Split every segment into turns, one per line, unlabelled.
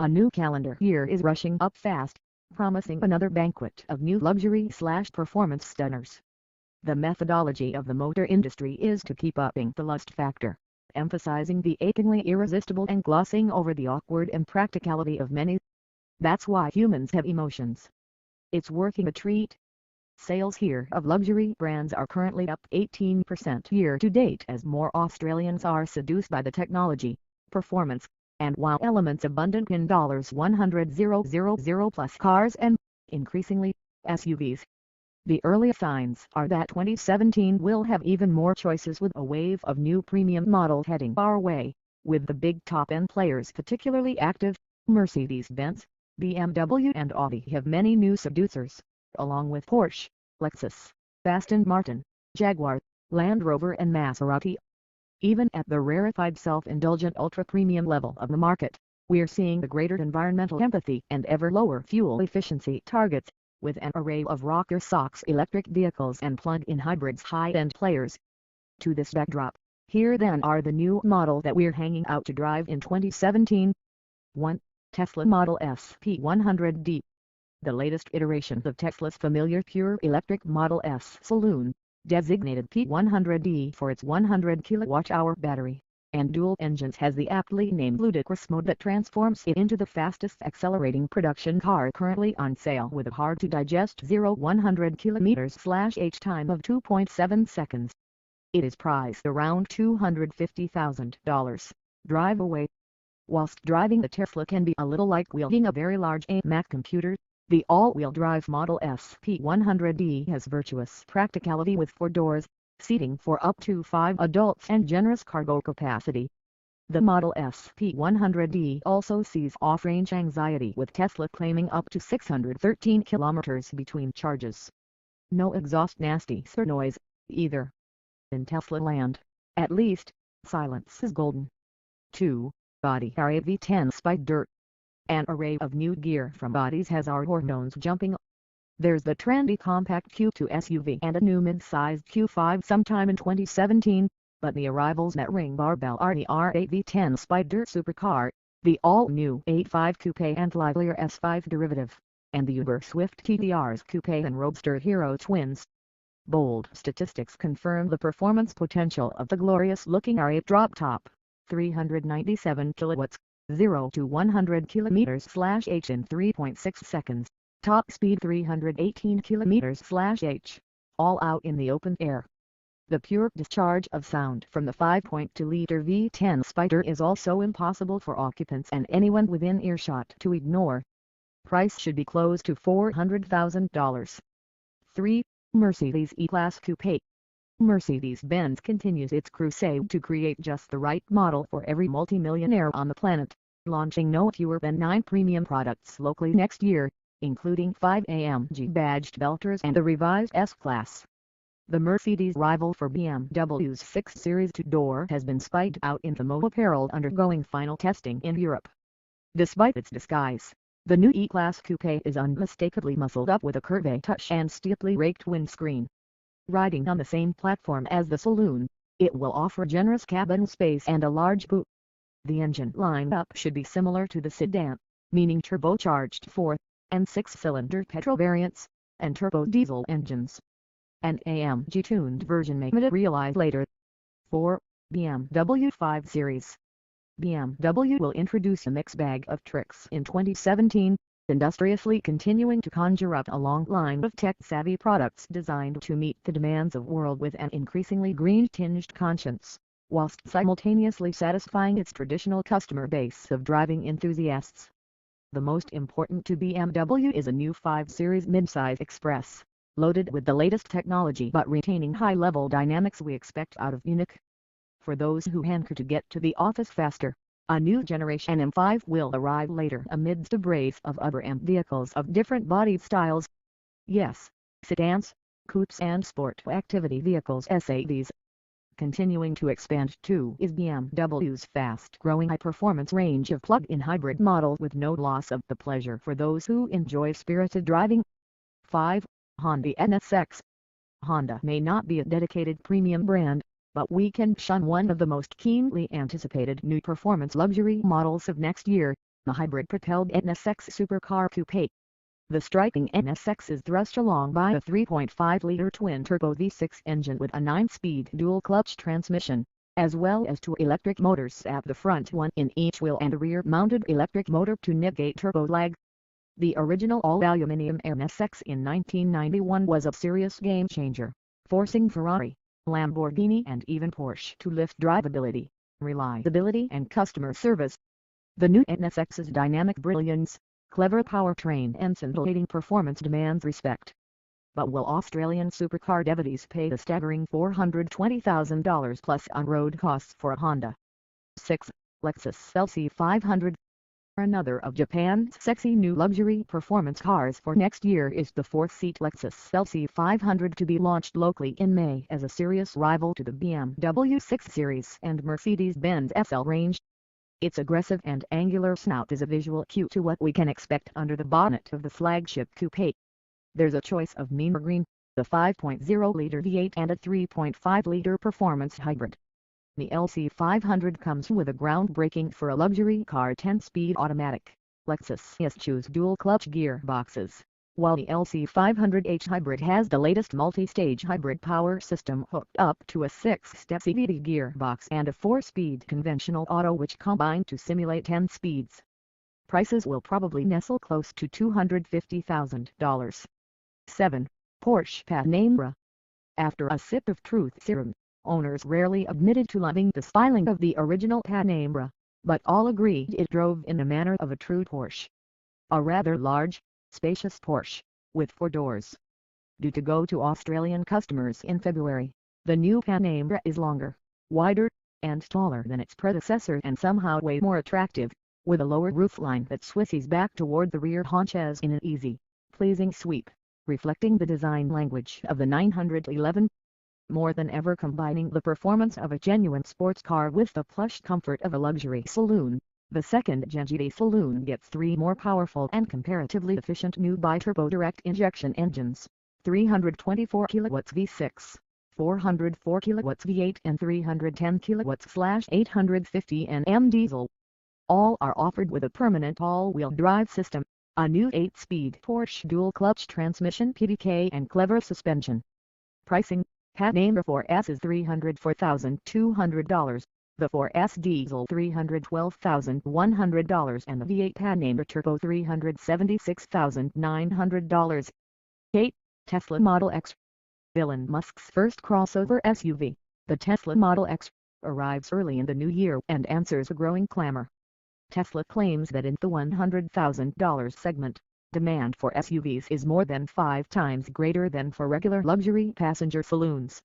A new calendar year is rushing up fast, promising another banquet of new luxury/performance stunners. The methodology of the motor industry is to keep upping the lust factor, emphasizing the achingly irresistible and glossing over the awkward impracticality of many. That's why humans have emotions. It's working a treat. Sales here of luxury brands are currently up 18% year-to-date as more Australians are seduced by the technology, performance, and wow elements abundant in $100,000 plus cars and, increasingly, SUVs. The early signs are that 2017 will have even more choices with a wave of new premium models heading our way, with the big top-end players particularly active. Mercedes-Benz, BMW and Audi have many new seducers, along with Porsche, Lexus, Aston Martin, Jaguar, Land Rover and Maserati. Even at the rarefied self-indulgent ultra-premium level of the market, we're seeing the greater environmental empathy and ever lower fuel efficiency targets, with an array of rocker socks electric vehicles and plug-in hybrids high-end players. To this backdrop, here then are the new models that we're hanging out to drive in 2017. 1. Tesla Model S P100D. The latest iteration of Tesla's familiar pure electric Model S saloon, designated P100D for its 100 kWh battery, and dual engines, has the aptly named ludicrous mode that transforms it into the fastest accelerating production car currently on sale, with a hard-to-digest 0-100 km/h time of 2.7 seconds. It is priced around $250,000. Drive away. Whilst driving the Tesla can be a little like wielding a very large Mac computer, the all-wheel drive Model S P100D has virtuous practicality with 4 doors, seating for up to 5 adults and generous cargo capacity. The Model S P100D also sees off-range anxiety, with Tesla claiming up to 613 kilometers between charges. No exhaust nasty sir noise, either. In Tesla land, at least, silence is golden. 2. Body RAV10 Spider. An array of new gear from bodies has our hormones jumping. There's the trendy compact Q2 SUV and a new mid-sized Q5 sometime in 2017, but the arrivals that ring our bell are the RAV10 Spider supercar, the all-new 85 Coupe and livelier S5 derivative, and the uber swift TTR's Coupe and Roadster Hero twins. Bold statistics confirm the performance potential of the glorious-looking R8 drop top, 397 kilowatts. 0 to 100 km/h in 3.6 seconds, top speed 318 km/h, all out in the open air. The pure discharge of sound from the 5.2-liter V10 Spider is also impossible for occupants and anyone within earshot to ignore. Price should be close to $400,000. 3. Mercedes E-Class Coupe. Mercedes-Benz continues its crusade to create just the right model for every multimillionaire on the planet, launching no fewer than 9 premium products locally next year, including 5 AMG badged belters and the revised S-Class. The Mercedes rival for BMW's 6 Series 2-door has been spiked out in Fimo apparel undergoing final testing in Europe. Despite its disguise, the new E-Class Coupe is unmistakably muscled up with a curved touch and steeply raked windscreen. Riding on the same platform as the saloon, it will offer generous cabin space and a large boot. The engine lineup should be similar to the sedan, meaning turbocharged 4- and 6-cylinder petrol variants, and turbo diesel engines. An AMG-tuned version may materialize later. 4. BMW 5 Series. BMW will introduce a mixed bag of tricks in 2017, industriously continuing to conjure up a long line of tech-savvy products designed to meet the demands of a world with an increasingly green-tinged conscience, whilst simultaneously satisfying its traditional customer base of driving enthusiasts. The most important to BMW is a new 5 Series midsize Express, loaded with the latest technology but retaining high-level dynamics we expect out of Munich. For those who hanker to get to the office faster, a new generation M5 will arrive later amidst a brace of other M vehicles of different body styles. Yes, sedans, coupes and sport activity vehicles SAVs. Continuing to expand too is BMW's fast-growing high-performance range of plug-in hybrid models with no loss of the pleasure for those who enjoy spirited driving. 5. Honda NSX. Honda may not be a dedicated premium brand, but we can shun one of the most keenly anticipated new performance luxury models of next year, the hybrid-propelled NSX supercar coupe. The striking NSX is thrust along by a 3.5-liter twin-turbo V6 engine with a 9-speed dual-clutch transmission, as well as two electric motors at the front, one in each wheel, and a rear-mounted electric motor to negate turbo lag. The original all-aluminum NSX in 1991 was a serious game-changer, forcing Ferrari, Lamborghini and even Porsche to lift drivability, reliability and customer service. The new NSX's dynamic brilliance, clever powertrain and scintillating performance demands respect. But will Australian supercar devotees pay the staggering $420,000 plus on-road costs for a Honda? 6. Lexus LC500. Another of Japan's sexy new luxury performance cars for next year is the 4-seat Lexus LC500, to be launched locally in May as a serious rival to the BMW 6 Series and Mercedes-Benz SL range. Its aggressive and angular snout is a visual cue to what we can expect under the bonnet of the flagship coupe. There's a choice of mean green, the 5.0-liter V8 and a 3.5-liter performance hybrid. The LC500 comes with a groundbreaking for a luxury car 10-speed automatic, Lexus IS-Choose dual-clutch gearboxes, while the LC500H hybrid has the latest multi-stage hybrid power system hooked up to a 6-step CVT gearbox and a 4-speed conventional auto, which combine to simulate 10 speeds. Prices will probably nestle close to $250,000. 7. Porsche Panamera. After a sip of truth serum, owners rarely admitted to loving the styling of the original Panamera, but all agreed it drove in the manner of a true Porsche. A rather large, spacious Porsche, with 4 doors. Due to go to Australian customers in February, the new Panamera is longer, wider, and taller than its predecessor, and somehow way more attractive, with a lower roofline that swishes back toward the rear haunches in an easy, pleasing sweep, reflecting the design language of the 911. More than ever combining the performance of a genuine sports car with the plush comfort of a luxury saloon, the second-gen GT saloon gets 3 more powerful and comparatively efficient new bi-turbo direct injection engines, 324 kilowatts V6, 404 kilowatts V8 and 310 kilowatts/850 Nm diesel. All are offered with a permanent all-wheel drive system, a new 8-speed Porsche dual-clutch transmission PDK and clever suspension. Pricing: Panamera 4S is $304,200, the 4S diesel $312,100 and the V8 Panamera Turbo $376,900. 8. Tesla Model X. Elon Musk's first crossover SUV, the Tesla Model X, arrives early in the new year and answers a growing clamor. Tesla claims that in the $100,000 segment, demand for SUVs is more than 5 times greater than for regular luxury passenger saloons.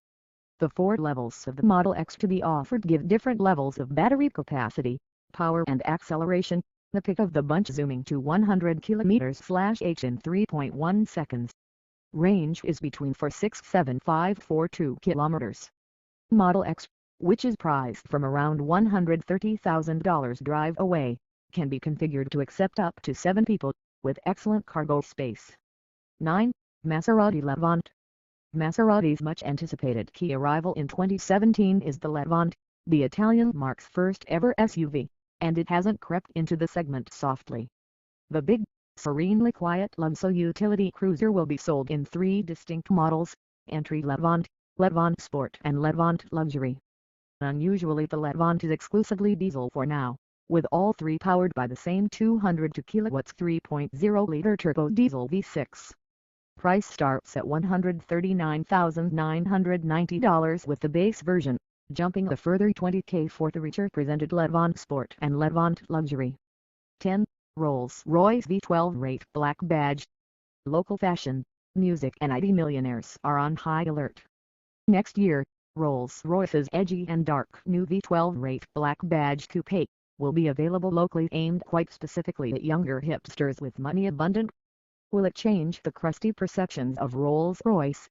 The 4 levels of the Model X to be offered give different levels of battery capacity, power and acceleration, the pick of the bunch zooming to 100 km/h in 3.1 seconds. Range is between 467,542 km. Model X, which is priced from around $130,000 drive away, can be configured to accept up to 7 people, with excellent cargo space. 9. Maserati Levante. Maserati's much-anticipated key arrival in 2017 is the Levante, the Italian marque's first-ever SUV, and it hasn't crept into the segment softly. The big, serenely quiet luxury utility cruiser will be sold in 3 distinct models: Entry Levante, Levante Sport and Levante Luxury. Unusually, the Levante is exclusively diesel for now, with all 3 powered by the same 202 kilowatts 3.0-liter turbo diesel V6. Price starts at $139,990 with the base version, jumping a further $20,000 for the richer presented Levante Sport and Levante Luxury. 10. Rolls-Royce V12 Rate Black Badge. Local fashion, music and IT millionaires are on high alert. Next year, Rolls-Royce's edgy and dark new V12 Rate Black Badge Coupe will be available locally, aimed quite specifically at younger hipsters with money abundant. Will it change the crusty perceptions of Rolls-Royce,